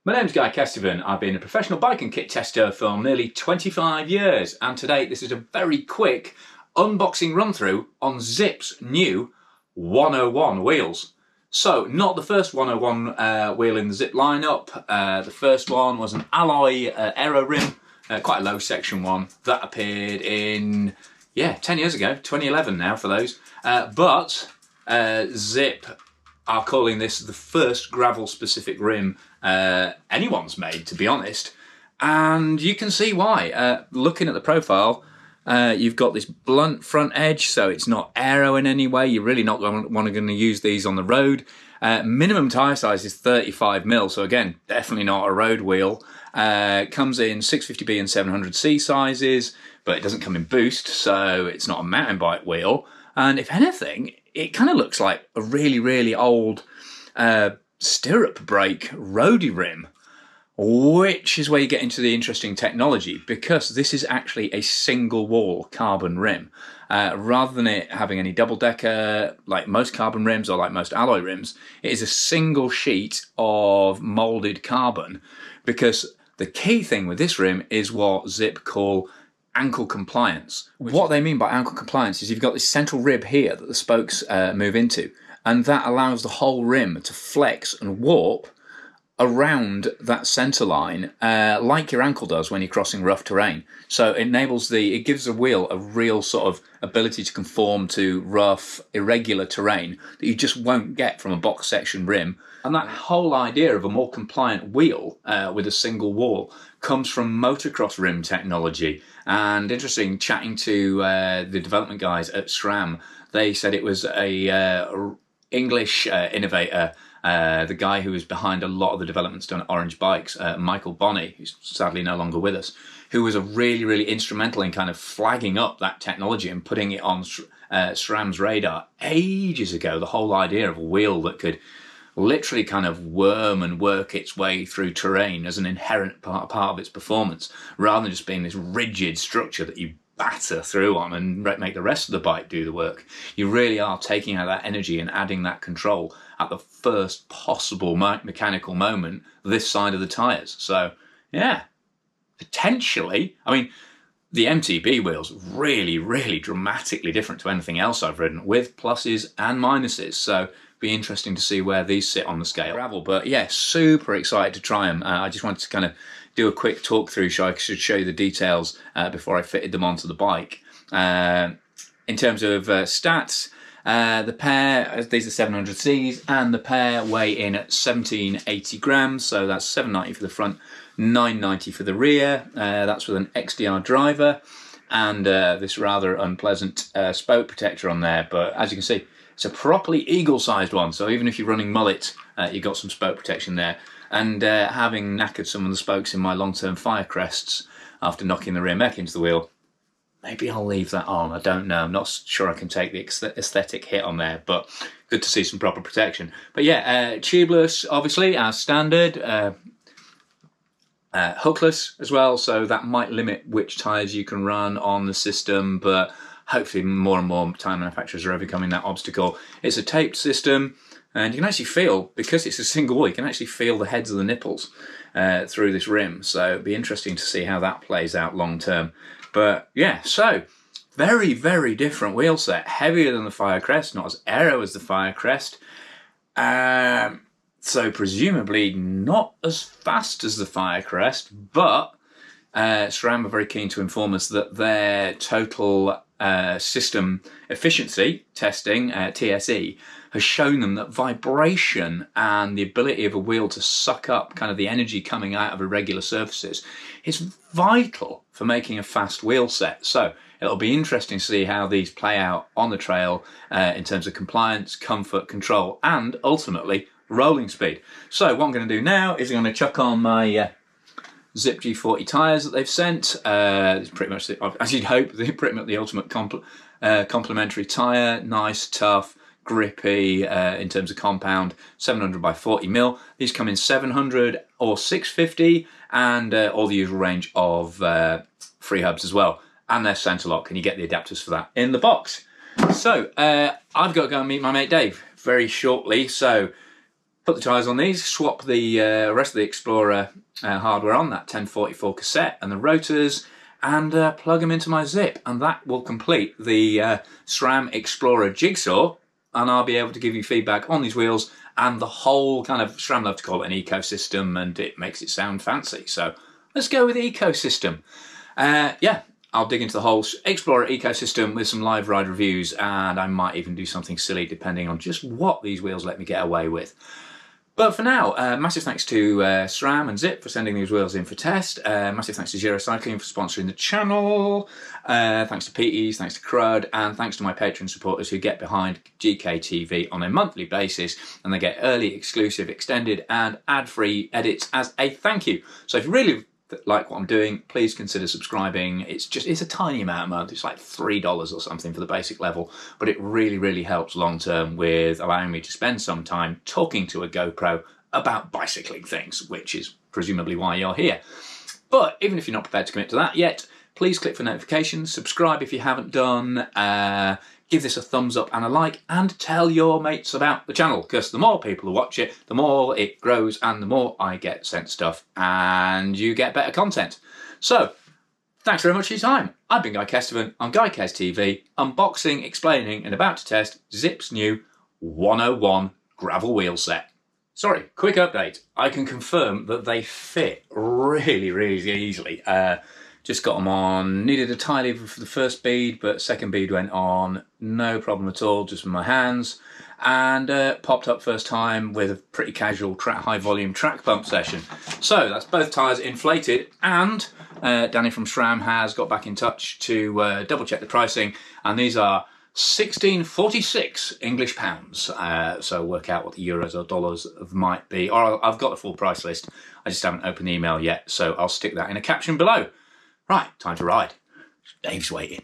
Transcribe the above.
My name's Guy Kestevan. I've been a professional bike and kit tester for nearly 25 years, and today this is a very quick unboxing run through on Zipp's new 101 wheels. So, not the first 101 wheel in the Zipp lineup. The first one was an alloy aero rim, quite a low section one that appeared in 10 years ago, 2011 now for those. But Zipp are calling this the first gravel specific rim anyone's made, to be honest, and you can see why. Looking at the profile, you've got this blunt front edge, so it's not aero in any way. You're really not going to use these on the road. Minimum tyre size is 35mm, so again, definitely not a road wheel. Comes in 650B and 700C sizes, but it doesn't come in boost, so it's not a mountain bike wheel. And if anything, it kind of looks like a really, really old stirrup brake roadie rim, which is where you get into the interesting technology, because this is actually a single wall carbon rim. Rather than it having any double decker like most carbon rims or like most alloy rims, it is a single sheet of molded carbon, because the key thing with this rim is what Zipp call ankle compliance. What they mean by ankle compliance is you've got this central rib here that the spokes move into, and that allows the whole rim to flex and warp around that centre line like your ankle does when you're crossing rough terrain. So it gives the wheel a real sort of ability to conform to rough, irregular terrain that you just won't get from a box section rim. And that whole idea of a more compliant wheel with a single wall comes from motocross rim technology. And interesting, chatting to the development guys at SRAM, they said it was a English innovator, the guy who was behind a lot of the developments done at Orange Bikes, Michael Bonney, who's sadly no longer with us, who was really, really instrumental in kind of flagging up that technology and putting it on SRAM's radar ages ago. The whole idea of a wheel that could literally kind of worm and work its way through terrain as an inherent part of its performance, rather than just being this rigid structure that you batter through on and make the rest of the bike do the work. You really are taking out that energy and adding that control at the first possible mechanical moment this side of the tyres. So, yeah, potentially, I mean, the MTB wheel's really, really dramatically different to anything else I've ridden, with pluses and minuses. So, be interesting to see where these sit on the scale. Gravel, but yeah, super excited to try them. I just wanted to kind of do a quick talk through so I should show you the details before I fitted them onto the bike. In terms of stats, the pair, these are 700Cs, and the pair weigh in at 1780 grams, so that's 790 for the front, 990 for the rear. That's with an XDR driver and this rather unpleasant spoke protector on there, but as you can see, it's a properly eagle-sized one, so even if you're running mullet, you've got some spoke protection there. And having knackered some of the spokes in my long-term fire crests after knocking the rear mech into the wheel, maybe I'll leave that on. I don't know. I'm not sure I can take the aesthetic hit on there, but good to see some proper protection. But yeah, tubeless, obviously, as standard. Hookless as well, so that might limit which tyres you can run on the system, but hopefully more and more tyre manufacturers are overcoming that obstacle. It's a taped system, and you can actually feel, because it's a single wall, you can actually feel the heads of the nipples through this rim, so it'll be interesting to see how that plays out long term. But yeah, so very, very different wheel set, heavier than the Firecrest, not as aero as the Firecrest, so presumably not as fast as the Firecrest, but SRAM are very keen to inform us that their total system efficiency testing, TSE, has shown them that vibration and the ability of a wheel to suck up kind of the energy coming out of irregular surfaces is vital for making a fast wheel set. So it'll be interesting to see how these play out on the trail in terms of compliance, comfort, control, and ultimately rolling speed. So what I'm going to do now is I'm going to chuck on my Zipp G40 tyres that they've sent. It's pretty much, as you'd hope, they're pretty much the ultimate complementary tyre. Nice, tough, grippy in terms of compound, 700 by 40mm. These come in 700 or 650 and all the usual range of free hubs as well. And they're centre lock, and you get the adapters for that in the box. So I've got to go and meet my mate Dave very shortly. So Put the tyres on these, swap the rest of the Explorer hardware on, that 1044 cassette and the rotors, and plug them into my Zipp, and that will complete the SRAM Explorer jigsaw, and I'll be able to give you feedback on these wheels and the whole kind of, SRAM love to call it an ecosystem, and it makes it sound fancy, so let's go with ecosystem. Yeah, I'll dig into the whole Explorer ecosystem with some live ride reviews, and I might even do something silly depending on just what these wheels let me get away with. But for now, massive thanks to SRAM and Zipp for sending these wheels in for test. Massive thanks to Zero Cycling for sponsoring the channel. Thanks to PEs, thanks to Crud, and thanks to my Patreon supporters who get behind GKTV on a monthly basis, and they get early, exclusive, extended, and ad-free edits as a thank you. So if you really like what I'm doing, please consider subscribing. It's a tiny amount a month. It's like $3 or something for the basic level, but it really helps long term with allowing me to spend some time talking to a GoPro about bicycling things, which is presumably why you're here. But even if you're not prepared to commit to that yet, please click for notifications, subscribe if you haven't done, give this a thumbs up and a like, and tell your mates about the channel, because the more people who watch it, the more it grows and the more I get sent stuff and you get better content. So, thanks very much for your time. I've been Guy Kestevan on Guy Kes TV, unboxing, explaining and about to test Zipp's new 101 gravel wheel set. Sorry, quick update. I can confirm that they fit really easily. Just got them on, needed a tie lever for the first bead, but second bead went on, no problem at all, just with my hands, and popped up first time with a pretty casual high volume track pump session. So that's both tyres inflated, and Danny from SRAM has got back in touch to double check the pricing, and these are 1646 English pounds. So work out what the euros or dollars might be, or I've got the full price list, I just haven't opened the email yet, so I'll stick that in a caption below. Right, time to ride. Dave's waiting.